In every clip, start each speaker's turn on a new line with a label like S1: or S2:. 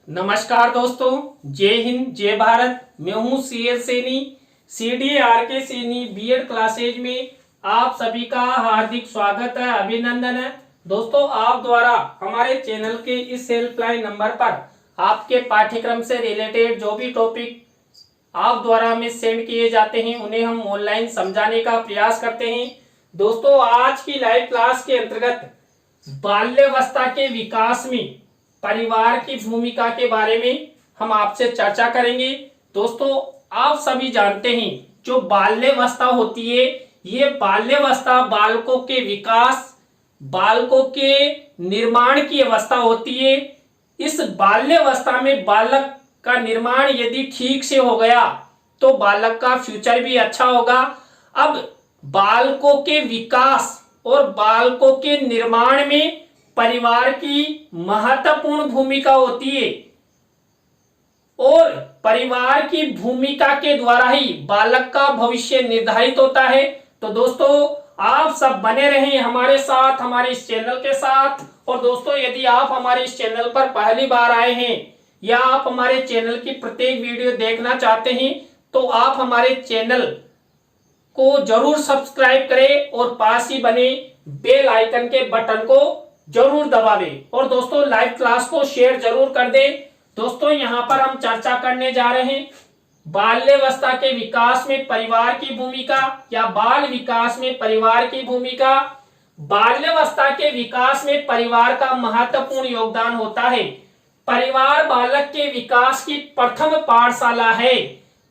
S1: नमस्कार दोस्तों, जय हिंद जय भारत। मैं हूं CL Saini, CDRK Saini BEd classes में आप सभी का हार्दिक स्वागत है, अभिनंदन है। दोस्तों, आप द्वारा हमारे चैनल के इस हेल्पलाइन नंबर पर आपके पाठ्यक्रम से रिलेटेड जो भी टॉपिक आप द्वारा हमें सेंड किए जाते हैं उन्हें हम ऑनलाइन समझाने का प्रयास करते हैं। दोस्तों, आज की लाइव क्लास के अंतर्गत बाल्यावस्था के विकास में परिवार की भूमिका के बारे में हम आपसे चर्चा करेंगे। दोस्तों, आप सभी जानते हैं जो बाल्यावस्था होती है, ये बाल्यावस्था बालकों के विकास, बालकों के निर्माण की अवस्था होती है। इस बाल्यावस्था में बालक का निर्माण यदि ठीक से हो गया तो बालक का फ्यूचर भी अच्छा होगा। अब बालकों के विकास और बालकों के निर्माण में परिवार की महत्वपूर्ण भूमिका होती है और परिवार की भूमिका के द्वारा ही बालक का भविष्य निर्धारित होता है। तो दोस्तों, आप सब बने रहें हमारे साथ, हमारे इस चैनल के साथ। और दोस्तों, यदि आप हमारे इस चैनल पर पहली बार आए हैं या आप हमारे चैनल की प्रत्येक वीडियो देखना चाहते हैं तो आप हमारे चैनल को जरूर सब्सक्राइब करें और पास ही बने बेल आइकन के बटन को जरूर दबावें। और दोस्तों, लाइव क्लास को शेयर जरूर कर दें। दोस्तों, यहाँ पर हम चर्चा करने जा रहे हैं बाल्यावस्था के विकास में परिवार की भूमिका या बाल विकास में परिवार की भूमिका। बाल्यावस्था के विकास में परिवार का महत्वपूर्ण योगदान होता है। परिवार बालक के विकास की प्रथम पाठशाला है।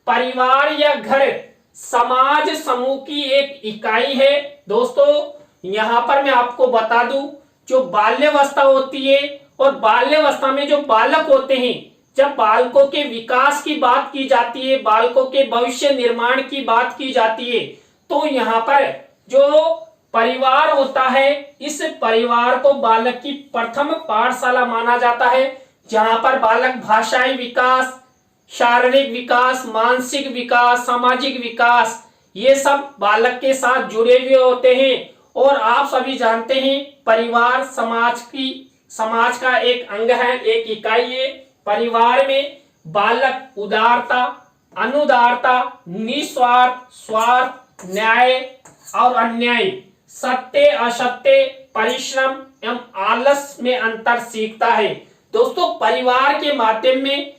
S1: परिवार या घर समाज समूह की एक इकाई है। दोस्तों, यहाँ पर मैं आपको बता दूं, जो बाल्यावस्था होती है और बाल्यावस्था में जो बालक होते हैं, जब बालकों के विकास की बात की जाती है, बालकों के भविष्य निर्माण की बात की जाती है, तो यहाँ पर जो परिवार होता है, इस परिवार को बालक की प्रथम पाठशाला माना जाता है, जहां पर बालक भाषाई विकास, शारीरिक विकास, मानसिक विकास, सामाजिक विकास, ये सब बालक के साथ जुड़े हुए होते हैं। और आप सभी जानते हैं परिवार समाज का एक अंग है, एक इकाई है। परिवार में बालक उदारता, अनुदारता, निस्वार्थ, स्वार्थ, न्याय और अन्याय, सत्य असत्य, परिश्रम एवं आलस में अंतर सीखता है। दोस्तों, परिवार के माध्यम में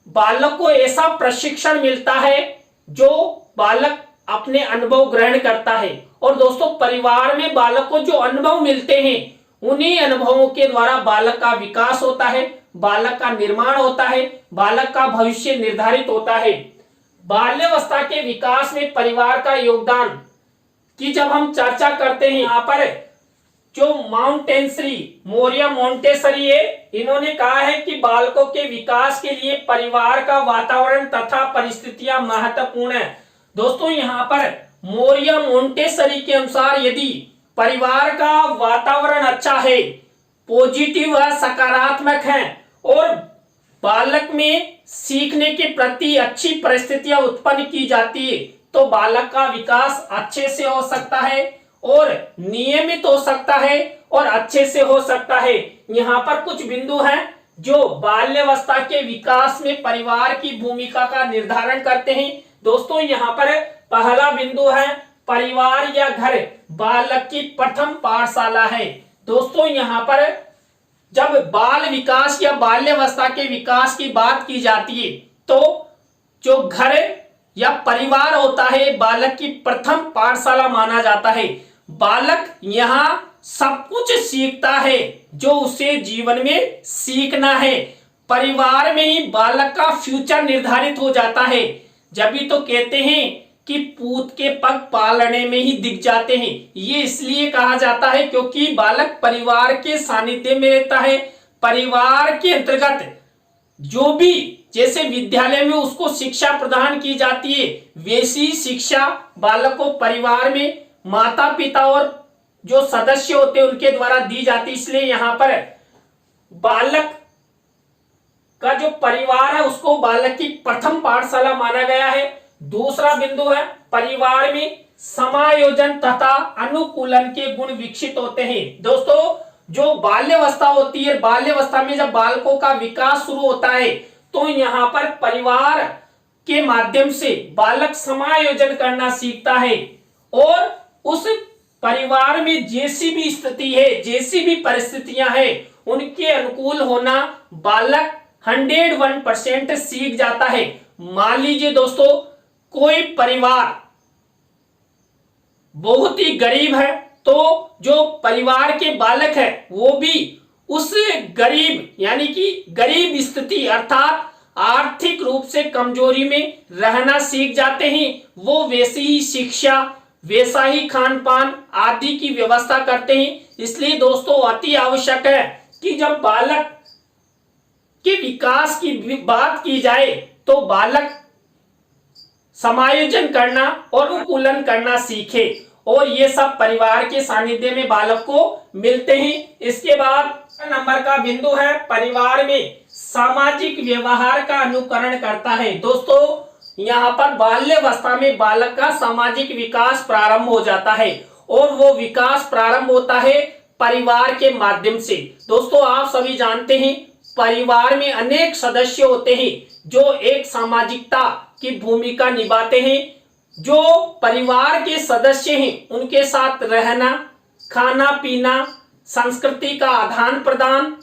S1: बालक को ऐसा प्रशिक्षण मिलता है जो बालक अपने अनुभव ग्रहण करता है। और दोस्तों, परिवार में बालक को जो अनुभव मिलते हैं उन्हीं अनुभवों के द्वारा बालक का विकास होता है, बालक का निर्माण होता है, बालक का भविष्य निर्धारित होता है। बाल्यावस्था के विकास में परिवार का योगदान की जब हम चर्चा करते हैं, यहाँ पर जो मोरिया मोंटेसरी है, इन्होंने कहा है कि बालकों के विकास के लिए परिवार का वातावरण तथा परिस्थितियां महत्वपूर्ण है। दोस्तों, यहाँ पर मोरिया मोंटेसरी के अनुसार यदि परिवार का वातावरण अच्छा है, पॉजिटिव व सकारात्मक है और बालक में सीखने के प्रति अच्छी परिस्थितियां उत्पन्न की जाती है, तो बालक का विकास अच्छे से हो सकता है और नियमित हो सकता है और अच्छे से हो सकता है। यहाँ पर कुछ बिंदु हैं जो बाल्यावस्था के विकास में परिवार की भूमिका का निर्धारण करते हैं। दोस्तों, यहाँ पर पहला बिंदु है परिवार या घर बालक की प्रथम पाठशाला है। दोस्तों, यहाँ पर जब बाल विकास या बाल्यावस्था के विकास की बात की जाती है तो जो घर या परिवार होता है बालक की प्रथम पाठशाला माना जाता है। बालक यहाँ सब कुछ सीखता है जो उसे जीवन में सीखना है। परिवार में ही बालक का फ्यूचर निर्धारित हो जाता है। जब भी तो कहते हैं कि पूत के पग पालने में ही दिख जाते हैं। ये इसलिए कहा जाता है क्योंकि बालक परिवार के सानिध्य में रहता है। परिवार के अंतर्गत जो भी जैसे विद्यालय में उसको शिक्षा प्रदान की जाती है, वैसी शिक्षा बालक को परिवार में माता पिता और जो सदस्य होते हैं उनके द्वारा दी जाती। इसलिए यहाँ पर बालक का जो परिवार है उसको बालक की प्रथम पाठशाला माना गया है। दूसरा बिंदु है परिवार में समायोजन तथा अनुकूलन के गुण विकसित होते हैं। दोस्तों, जो बाल्यावस्था होती है, बाल्यावस्था में जब बालकों का विकास शुरू होता है तो यहाँ पर परिवार के माध्यम से बालक समायोजन करना सीखता है और उस परिवार में जैसी भी स्थिति है, जैसी भी परिस्थितियां हैं, उनके अनुकूल होना बालक 101% सीख जाता है। मान लीजिए दोस्तों, कोई परिवार बहुत ही गरीब है तो जो परिवार के बालक है वो भी उस गरीब यानी कि गरीब स्थिति अर्थात आर्थिक रूप से कमजोरी में रहना सीख जाते हैं। वो वैसी ही शिक्षा, वैसा ही खान पान आदि की व्यवस्था करते हैं। इसलिए दोस्तों अति आवश्यक है कि जब बालक के विकास की बात की जाए तो बालक समायोजन करना और अनुकूलन करना सीखे और ये सब परिवार के सानिध्य में बालक को मिलते हैं। इसके बाद नंबर का बिंदु है परिवार में सामाजिक व्यवहार का अनुकरण करता है। दोस्तों यहाँ पर बाल्यावस्था में बालक का सामाजिक विकास प्रारंभ हो जाता है और वो विकास प्रारंभ होता है परिवार के माध्यम से। दोस्तों आप सभी जानते हैं परिवार में अनेक सदस्य होते हैं जो एक सामाजिकता की भूमिका निभाते हैं। जो परिवार के सदस्य हैं उनके साथ रहना, खाना पीना, संस्कृति का आदान प्रदान,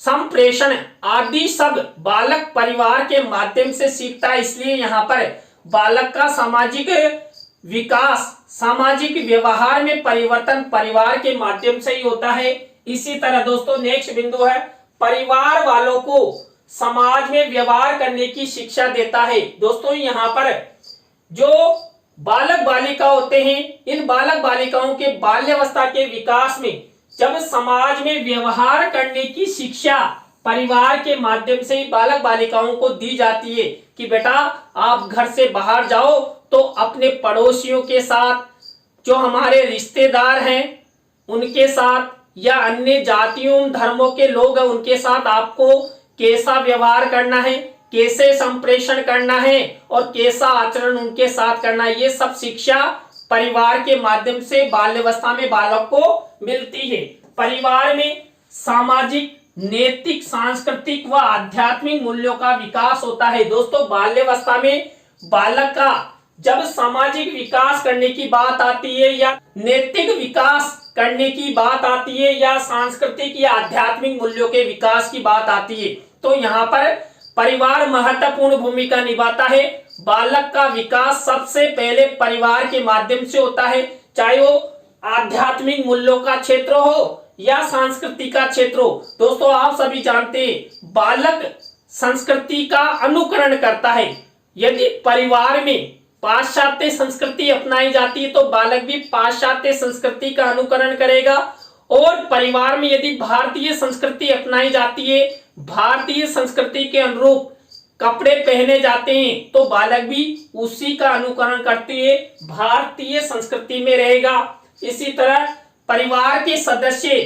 S1: संप्रेषण आदि सब बालक परिवार के माध्यम से सीखता है। इसलिए यहाँ पर बालक का सामाजिक विकास, सामाजिक व्यवहार में परिवर्तन परिवार के माध्यम से ही होता है। इसी तरह दोस्तों नेक्स्ट बिंदु है परिवार वालों को समाज में व्यवहार करने की शिक्षा देता है। दोस्तों यहाँ पर जो बालक बालिका होते हैं, इन बालक बालिकाओं के बाल्यावस्था के विकास में जब समाज में व्यवहार करने की शिक्षा परिवार के माध्यम से ही बालक बालिकाओं को दी जाती है कि बेटा आप घर से बाहर जाओ तो अपने पड़ोसियों के साथ, जो हमारे रिश्तेदार हैं उनके साथ या अन्य जातियों धर्मों के लोग हैं उनके साथ आपको कैसा व्यवहार करना है, कैसे संप्रेषण करना है और कैसा आचरण उनके साथ करना है, ये सब शिक्षा परिवार के माध्यम से बाल्यावस्था में बालक को मिलती है। परिवार में सामाजिक, नैतिक, सांस्कृतिक व आध्यात्मिक मूल्यों का विकास होता है। दोस्तों बाल्यावस्था में बालक का जब सामाजिक विकास करने की बात आती है या नैतिक विकास करने की बात आती है या सांस्कृतिक या आध्यात्मिक मूल्यों के विकास की बात आती है तो यहाँ पर परिवार महत्वपूर्ण भूमिका निभाता है। बालक का विकास सबसे पहले परिवार के माध्यम से होता है, चाहे वो आध्यात्मिक मूल्यों का क्षेत्र हो या संस्कृति का क्षेत्र हो। दोस्तों आप सभी जानते हैं बालक संस्कृति का अनुकरण करता है। यदि परिवार में पाश्चात्य संस्कृति अपनाई जाती है तो बालक भी पाश्चात्य संस्कृति का अनुकरण करेगा और परिवार में यदि भारतीय संस्कृति अपनाई जाती है, भारतीय संस्कृति के अनुरूप कपड़े पहने जाते हैं तो बालक भी उसी का अनुकरण करते हुए भारतीय संस्कृति में रहेगा। इसी तरह परिवार के सदस्य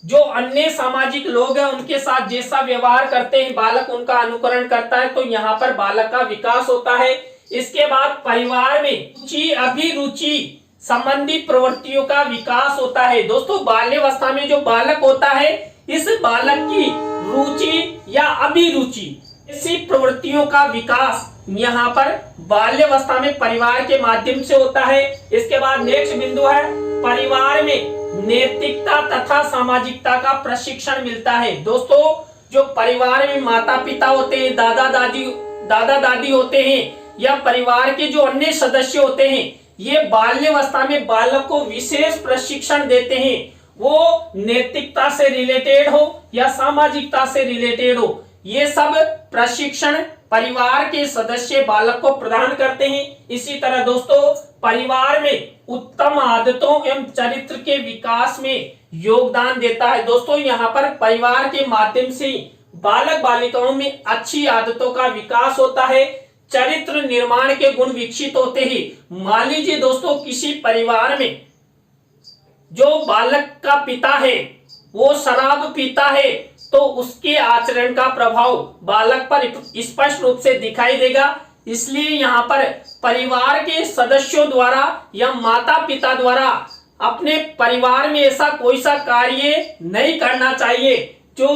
S1: जो अन्य सामाजिक लोग हैं उनके साथ जैसा व्यवहार करते हैं बालक उनका अनुकरण करता है तो यहाँ पर बालक का विकास होता है। इसके बाद परिवार में रुचि, अभिरुचि संबंधी प्रवृत्तियों का विकास होता है। दोस्तों बाल्यावस्था में जो बालक होता है इस बालक की रुचि या अभिरुचि ऐसी प्रवृत्तियों का विकास यहाँ पर बाल्यावस्था में परिवार के माध्यम से होता है। इसके बाद नेक्स्ट बिंदु है परिवार में नैतिकता तथा सामाजिकता का प्रशिक्षण मिलता है। दोस्तों जो परिवार में माता पिता होते हैं, दादा दादी होते हैं या परिवार के जो अन्य सदस्य होते हैं ये बाल्यावस्था में बालक को विशेष प्रशिक्षण देते हैं। वो नैतिकता से रिलेटेड हो या सामाजिकता से रिलेटेड हो, ये सब प्रशिक्षण परिवार के सदस्य बालक को प्रदान करते हैं। इसी तरह दोस्तों परिवार में उत्तम आदतों एवं चरित्र के विकास में योगदान देता है। दोस्तों यहाँ पर परिवार के माध्यम से बालक बालिकाओं में अच्छी आदतों का विकास होता है, चरित्र निर्माण के गुण विकसित होते ही। मान लीजिए दोस्तों किसी परिवार में जो बालक का पिता है वो शराब पीता है तो उसके आचरण का प्रभाव बालक पर स्पष्ट रूप से दिखाई देगा। इसलिए यहाँ पर परिवार के सदस्यों द्वारा या माता पिता द्वारा अपने परिवार में ऐसा कोई सा कार्य नहीं करना चाहिए जो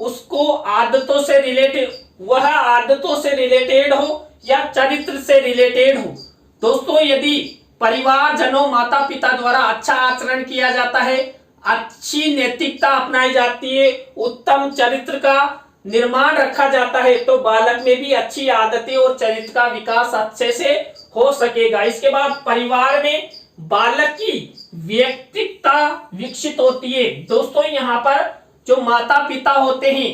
S1: उसको आदतों से रिलेटेड, वह आदतों से रिलेटेड हो या चरित्र से रिलेटेड हो। दोस्तों यदि परिवारजनों माता पिता द्वारा अच्छा आचरण किया जाता है, अच्छी नैतिकता अपनाई जाती है, उत्तम चरित्र का निर्माण रखा जाता है, तो बालक में भी अच्छी आदतें और चरित्र का विकास अच्छे से हो सकेगा। इसके बाद परिवार में बालक की व्यक्तित्वता विकसित होती है। दोस्तों यहाँ पर जो माता पिता होते हैं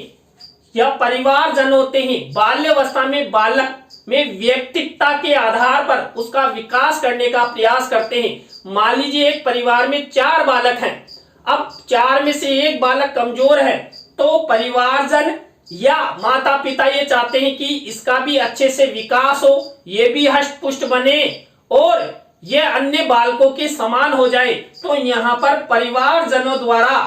S1: या परिवारजन होते हैं, बाल्यावस्था में बालक में व्यक्तित्वता के आधार पर उसका विकास करने का प्रयास करते हैं। मान लीजिए एक परिवार में 4 बालक हैं, अब 4 में से एक बालक कमजोर है, तो परिवारजन या माता पिता ये चाहते हैं कि इसका भी अच्छे से विकास हो, ये भी हष्ट पुष्ट बने और ये अन्य बालकों के समान हो जाए। तो यहाँ पर परिवारजनों द्वारा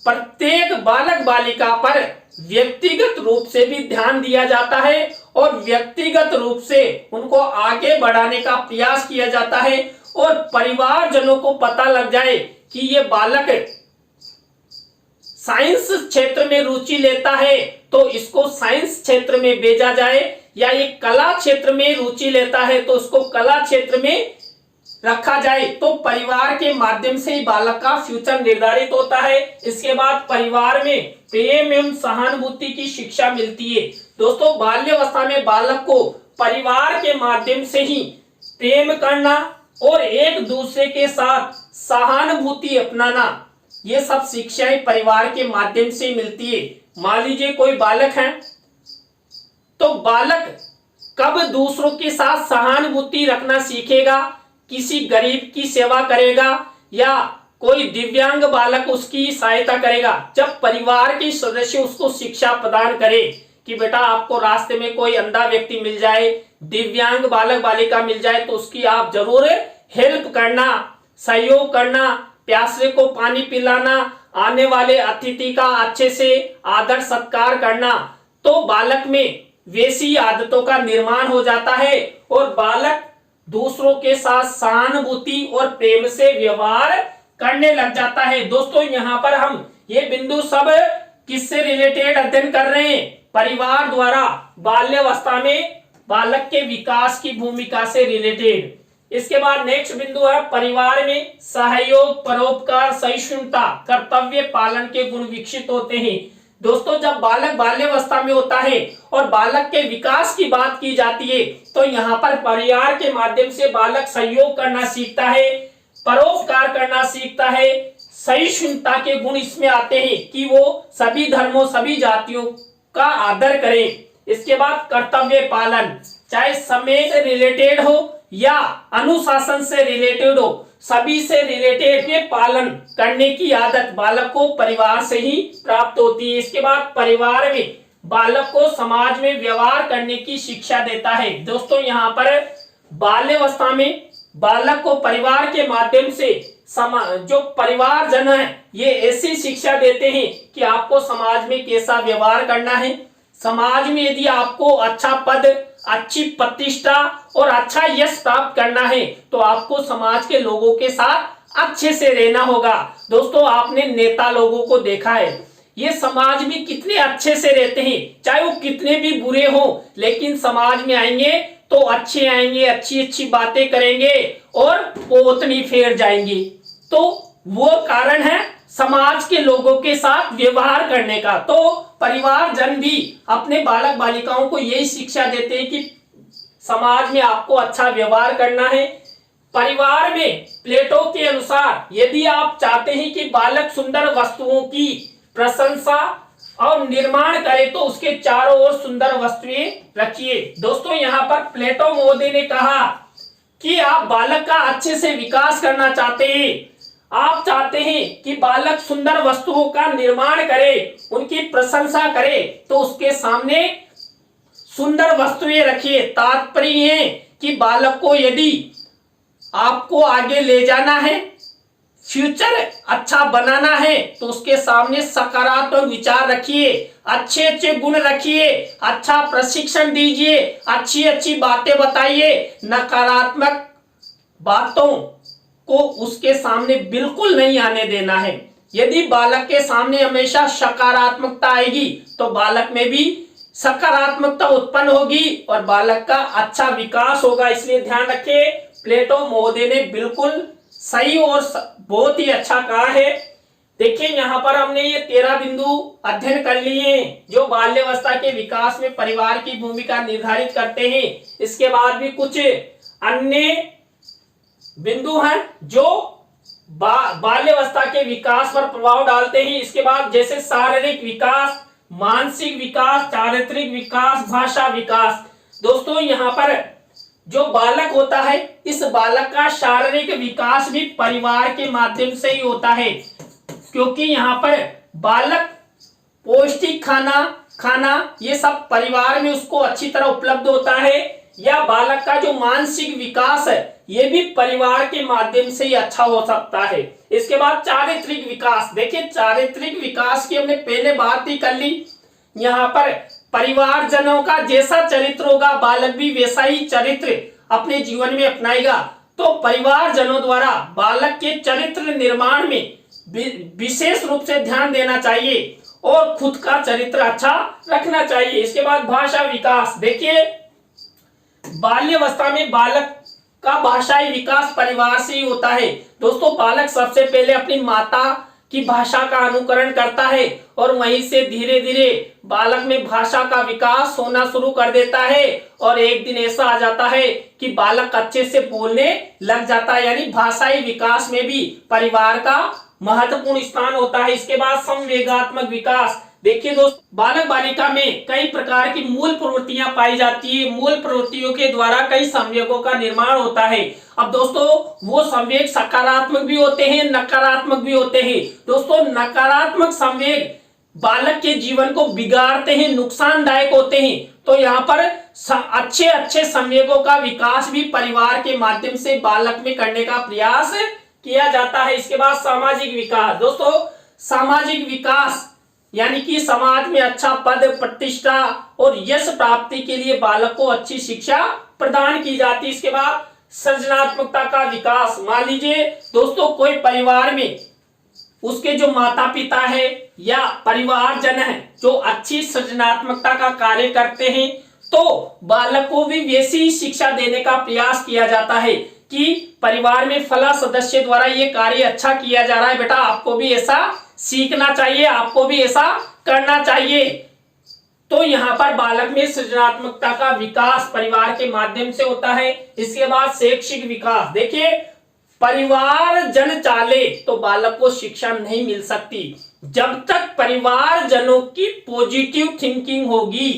S1: प्रत्येक बालक बालिका पर व्यक्तिगत रूप से भी ध्यान दिया जाता है और व्यक्तिगत रूप से उनको आगे बढ़ाने का प्रयास किया जाता है और परिवारजनों को पता लग जाए कि ये बालक साइंस क्षेत्र में रुचि लेता है तो इसको साइंस क्षेत्र में भेजा जाए, या ये कला क्षेत्र में रुचि लेता है तो उसको कला क्षेत्र में रखा जाए। तो परिवार के माध्यम से ही बालक का फ्यूचर निर्धारित होता है। इसके बाद परिवार में प्रेम एवं सहानुभूति की शिक्षा मिलती है। दोस्तों बाल्यावस्था में बालक को परिवार के माध्यम से ही प्रेम करना और एक दूसरे के साथ सहानुभूति अपनाना, ये सब शिक्षाएं परिवार के माध्यम से मिलती है। मान लीजिए कोई बालक है, तो बालक कब दूसरों के साथ सहानुभूति रखना सीखेगा, किसी गरीब की सेवा करेगा या कोई दिव्यांग बालक उसकी सहायता करेगा, जब परिवार के सदस्य उसको शिक्षा प्रदान करे कि बेटा आपको रास्ते में कोई अंधा व्यक्ति मिल जाए, दिव्यांग बालक बालिका मिल जाए, तो उसकी आप जरूर हेल्प करना, सहयोग करना, प्यासे को पानी पिलाना, आने वाले अतिथि का अच्छे से आदर सत्कार करना, तो बालक में वैसी आदतों का निर्माण हो जाता है और बालक दूसरों के साथ सहानुभूति और प्रेम से व्यवहार करने लग जाता है। दोस्तों यहाँ पर हम ये बिंदु सब किससे रिलेटेड अध्ययन कर रहे हैं? परिवार द्वारा बाल्यावस्था में बालक के विकास की भूमिका से रिलेटेड। इसके बाद नेक्स्ट बिंदु है परिवार में सहयोग, परोपकार, सहिष्णुता, कर्तव्य पालन के गुण विकसित होते हैं। दोस्तों जब बालक बाल्यावस्था में होता है और बालक के विकास की बात की जाती है तो यहाँ पर परिवार के माध्यम से बालक सहयोग करना सीखता है, परोपकार करना सीखता है, सहिष्णुता के गुण इसमें आते हैं कि वो सभी धर्मों सभी जातियों का आदर करे। इसके बाद कर्तव्य पालन, चाहे समय से रिलेटेड हो या अनुशासन से रिलेटेड हो, सभी से रिलेटेड के पालन करने की आदत बालक को परिवार से ही प्राप्त होती है। इसके बाद परिवार में बालक को समाज में व्यवहार करने की शिक्षा देता है। दोस्तों यहाँ पर बाल्यावस्था में बालक को परिवार के माध्यम से जो परिवारजन है ये ऐसी शिक्षा देते हैं कि आपको समाज में कैसा व्यवहार करना है, समाज में यदि आपको अच्छा पद, अच्छी प्रतिष्ठा और अच्छा यश प्राप्त करना है तो आपको समाज के लोगों के साथ अच्छे से रहना होगा। दोस्तों आपने नेता लोगों को देखा है, ये समाज में कितने अच्छे से रहते हैं, चाहे वो कितने भी बुरे हो लेकिन समाज में आएंगे तो अच्छे आएंगे, अच्छी अच्छी बातें करेंगे और पोतनी फेर जाएंगे। तो वो कारण है समाज के लोगों के साथ व्यवहार करने का। तो परिवारजन भी अपने बालक बालिकाओं को यही शिक्षा देते हैं कि समाज में आपको अच्छा व्यवहार करना है। परिवार में प्लेटो के अनुसार यदि आप चाहते हैं कि बालक सुंदर वस्तुओं की प्रशंसा और निर्माण करे तो उसके चारों ओर सुंदर वस्तुएं रखिए। दोस्तों यहाँ पर प्लेटो महोदय ने कहा कि आप बालक का अच्छे से विकास करना चाहते हैं, आप चाहते हैं कि बालक सुंदर वस्तुओं का निर्माण करे, उनकी प्रशंसा करे, तो उसके सामने सुंदर वस्तुएं रखिए। तात्पर्य है कि बालक को यदि आपको आगे ले जाना है, फ्यूचर अच्छा बनाना है, तो उसके सामने सकारात्मक विचार रखिए, अच्छे अच्छे गुण रखिए, अच्छा प्रशिक्षण दीजिए, अच्छी अच्छी बातें बताइए, नकारात्मक बातों को उसके सामने बिल्कुल नहीं आने देना है। यदि बालक के सामने हमेशा सकारात्मकता आएगी तो बालक में भी सकारात्मकता उत्पन्न होगी और बालक का अच्छा विकास होगा। इसलिए ध्यान रखिए, प्लेटो महोदय ने बिल्कुल सही और बहुत ही अच्छा कहा है। देखिए यहाँ पर हमने ये 13 बिंदु अध्ययन कर लिए जो बाल्यावस्था के विकास में परिवार की भूमिका निर्धारित करते हैं। इसके बाद भी कुछ अन्य बिंदु हैं जो बाल्यावस्था के विकास पर प्रभाव डालते हैं। इसके बाद जैसे शारीरिक विकास, मानसिक विकास, चारित्रिक विकास, भाषा विकास। दोस्तों यहाँ पर जो बालक होता है, इस बालक का शारीरिक विकास भी परिवार के माध्यम से ही होता है, क्योंकि यहाँ पर बालक पौष्टिक खाना ये सब परिवार में उसको अच्छी तरह उपलब्ध होता है, या बालक का जो मानसिक विकास है ये भी परिवार के माध्यम से ही अच्छा हो सकता है। इसके बाद चारित्रिक विकास। देखिए चारित्रिक विकास की हमने पहले बात ही कर ली। यहाँ पर परिवारजनों का जैसा चरित्र होगा बालक भी वैसा ही चरित्र अपने जीवन में अपनाएगा। तो परिवारजनों द्वारा बालक के चरित्र निर्माण में विशेष रूप से ध्यान देना चाहिए और खुद का चरित्र अच्छा रखना चाहिए। इसके बाद भाषा विकास। देखिए बाल्यावस्था में बालक का भाषाई विकास परिवार से ही होता है। दोस्तों बालक सबसे पहले अपनी माता की भाषा का अनुकरण करता है और वहीं से धीरे धीरे बालक में भाषा का विकास होना शुरू कर देता है और एक दिन ऐसा आ जाता है कि बालक अच्छे से बोलने लग जाता है। यानी भाषाई विकास में भी परिवार का महत्वपूर्ण स्थान होता है। इसके बाद संवेगात्मक विकास। देखिए दोस्त, बालक बालिका में कई प्रकार की मूल प्रवृत्तियां पाई जाती है। मूल प्रवृत्तियों के द्वारा कई संवेगों का निर्माण होता है। अब दोस्तों वो संवेग सकारात्मक भी होते हैं, नकारात्मक भी होते हैं। दोस्तों नकारात्मक संवेग बालक के जीवन को बिगाड़ते हैं, नुकसानदायक होते हैं। तो यहाँ पर अच्छे अच्छे संवेगों का विकास भी परिवार के माध्यम से बालक में करने का प्रयास किया जाता है। इसके बाद सामाजिक विकास। दोस्तों सामाजिक विकास यानी कि समाज में अच्छा पद, प्रतिष्ठा और यश प्राप्ति के लिए बालक को अच्छी शिक्षा प्रदान की जाती है। इसके बाद सृजनात्मकता का विकास। मान लीजिए दोस्तों कोई परिवार में उसके जो माता पिता है या परिवारजन है जो अच्छी सृजनात्मकता का कार्य करते हैं तो बालक को भी वैसी शिक्षा देने का प्रयास किया जाता है कि परिवार में फला सदस्य द्वारा ये कार्य अच्छा किया जा रहा है, बेटा आपको भी ऐसा सीखना चाहिए, आपको भी ऐसा करना चाहिए। तो यहाँ पर बालक में सृजनात्मकता का विकास परिवार के माध्यम से होता है। इसके बाद शैक्षिक विकास। देखिए परिवार जन चाले तो बालक को शिक्षा नहीं मिल सकती जब तक परिवार जनों की पॉजिटिव थिंकिंग होगी।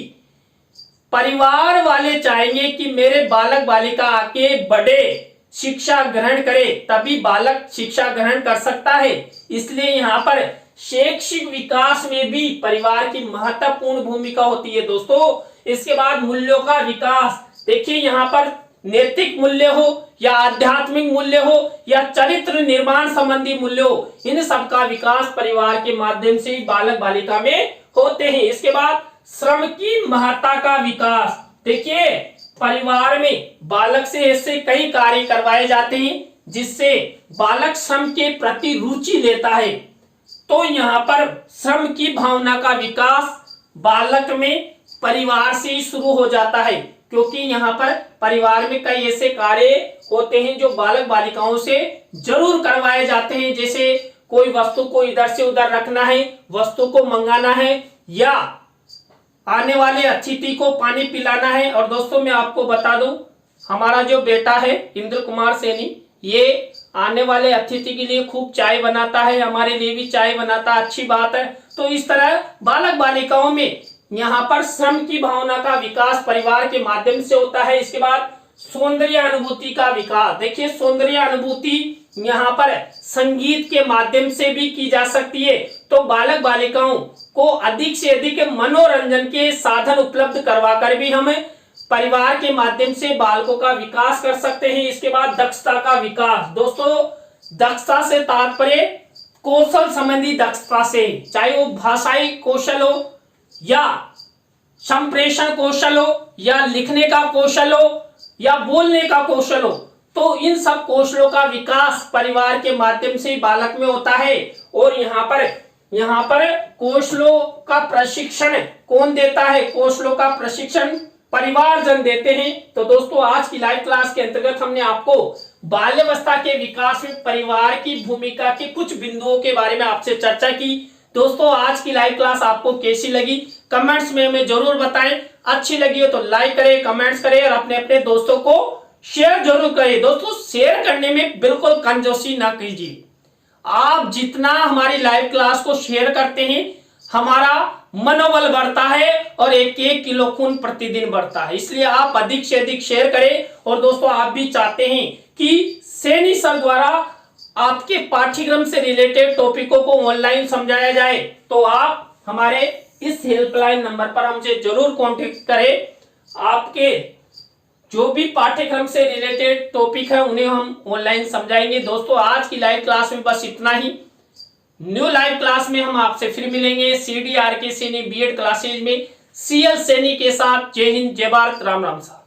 S1: परिवार वाले चाहेंगे कि मेरे बालक बालिका आके बड़े शिक्षा ग्रहण करे, तभी बालक शिक्षा ग्रहण कर सकता है। इसलिए यहाँ पर शैक्षिक विकास में भी परिवार की महत्वपूर्ण भूमिका होती है दोस्तों। इसके बाद मूल्यों का विकास। देखिए यहाँ पर नैतिक मूल्य हो या आध्यात्मिक मूल्य हो या चरित्र निर्माण संबंधी मूल्य हो, इन सब का विकास परिवार के माध्यम से ही बालक बालिका में होते हैं। इसके बाद श्रम की महत्ता का विकास। देखिए परिवार में बालक से ऐसे कई कार्य करवाए जाते हैं जिससे बालक श्रम के प्रति रुचि लेता है। तो यहाँ पर श्रम की भावना का विकास बालक में परिवार से ही शुरू हो जाता है, क्योंकि यहाँ पर परिवार में कई ऐसे कार्य होते हैं जो बालक बालिकाओं से जरूर करवाए जाते हैं। जैसे कोई वस्तु को इधर से उधर रखना है, वस्तु को मंगाना है या आने वाले अतिथि को पानी पिलाना है। और दोस्तों मैं आपको बता दूं, हमारा जो बेटा है इंद्र कुमार सैनी, ये आने वाले अतिथि के लिए खूब चाय बनाता है, हमारे लिए भी चाय बनाता है, अच्छी बात है। तो इस तरह बालक बालिकाओं में यहाँ पर श्रम की भावना का विकास परिवार के माध्यम से होता है। इसके बाद सौंदर्य अनुभूति का विकास। देखिए सौंदर्य अनुभूति यहाँ पर संगीत के माध्यम से भी की जा सकती है। तो बालक बालिकाओं को अधिक से अधिक मनोरंजन के साधन उपलब्ध करवाकर भी हम परिवार के माध्यम से बालकों का विकास कर सकते हैं। इसके बाद दक्षता का विकास। दोस्तों दक्षता से तात्पर्य कौशल संबंधी दक्षता से, चाहे वो भाषाई कौशल हो या संप्रेषण कौशल हो या लिखने का कौशल हो या बोलने का कौशल हो, तो इन सब कौशलों का विकास परिवार के माध्यम से बालक में होता है। और यहाँ पर कौशलों का प्रशिक्षण कौन देता है? कौशलों का प्रशिक्षण परिवारजन देते हैं। तो दोस्तों आज की लाइव क्लास के अंतर्गत हमने आपको बाल्यावस्था के विकास में परिवार की भूमिका के कुछ बिंदुओं के बारे में आपसे चर्चा की। दोस्तों आज की लाइव क्लास आपको कैसी लगी कमेंट्स में हमें जरूर बताएं। अच्छी लगी हो तो लाइक करें, कमेंट्स करें और अपने अपने दोस्तों को शेयर जरूर करें। दोस्तों शेयर करने में बिल्कुल कंजूसी ना कीजिए। आप जितना हमारी लाइव क्लास को शेयर करते हैं हमारा मनोबल बढ़ता है और एक एक किलो खून प्रतिदिन बढ़ता है। इसलिए आप अधिक से अधिक शेयर करें। और दोस्तों आप भी चाहते हैं कि सैनी सर द्वारा आपके पाठ्यक्रम से रिलेटेड टॉपिकों को ऑनलाइन समझाया जाए तो आप हमारे इस हेल्पलाइन नंबर पर हमसे जरूर कांटेक्ट करें। आपके जो भी पाठ्यक्रम से रिलेटेड टॉपिक है उन्हें हम ऑनलाइन समझाएंगे। दोस्तों आज की लाइव क्लास में बस इतना ही। न्यू लाइव क्लास में हम आपसे फिर मिलेंगे CDRK सैनी बीएड क्लासेज में CL सैनी के साथ। जय हिंद, जय भारत, राम राम साहब।